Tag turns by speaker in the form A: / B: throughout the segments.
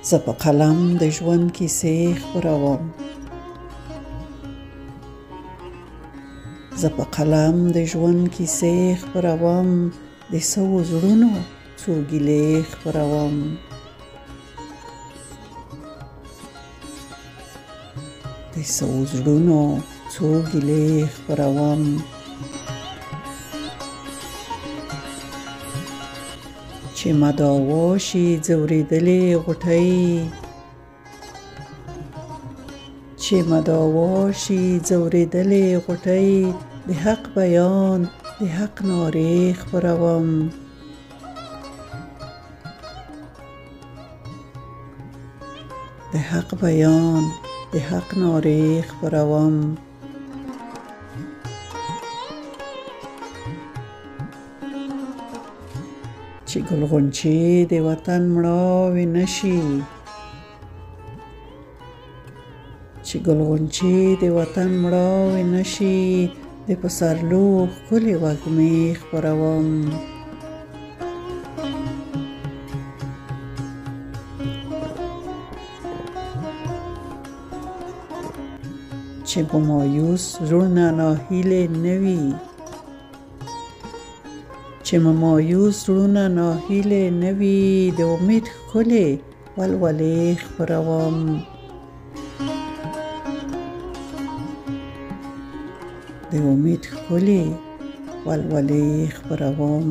A: زه په قلم د ژوند کیسې خپروم. زه په قلم د ژوند کیسې خپروم، د سوو زړونو څو ګیلې خپروم. د سوو زړونو څو ګیلې خپروم. چې مداوا شي ځورېدلې غوټۍ، چې مداوا شي ځورېدلې غوټۍ، د حق بیان د حق نارې خپروم. د حق بیان د حق نارې خپروم. چې ګلغونچې د وطن مړاوې نشي، چې ګلغونچې د وطن مړاوې نشي، د پسرلو ښکلې وږمې خپروم. چې په مایوس زړونه ناهیلې نه وي، چې مایوس زړونه ناهیلې نه وي، د امید ښکلې ولولې خپروم. د امید ښکلې ولولې خپروم.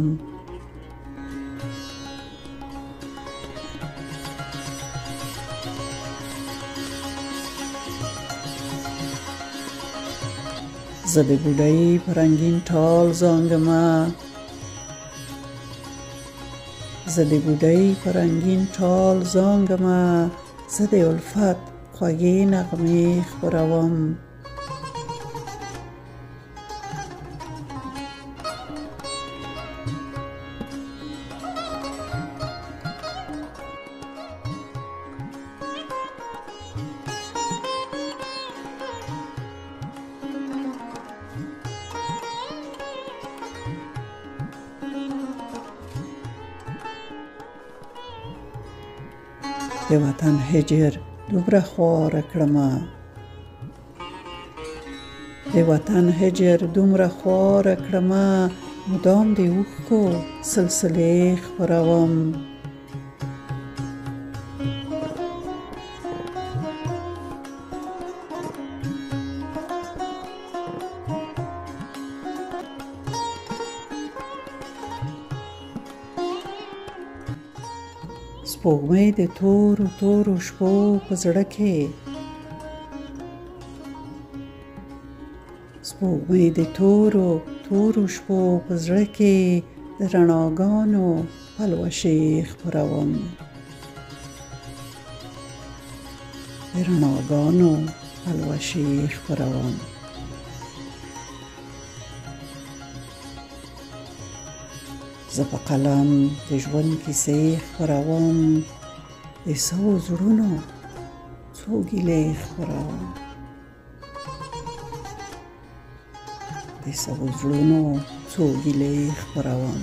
A: زه د بوډۍ په رنګین ټال زانګمه، زه د بوډۍ په رنګین ټال زانګمه، زه د الفت خوږې نغمې خپروم. د وطن هجر دومره خواره کړمه، د وطن هجر دومره خواره کړمه، مدام د اوښکو سلسلې خپروم. سپوږمۍ د تورو تورو شپو په زړه کې، سپوږمۍ د تورو تورو شپو په زړه کې، د رڼاګانو پلوشې خپروم. د رڼاګانو پلوشې خپروم. زه په قلم د ژوند کیسې خپروم، د سوو زړونو څو ګیلې خپروم. د سوو زړونو څو ګیلې خپروم.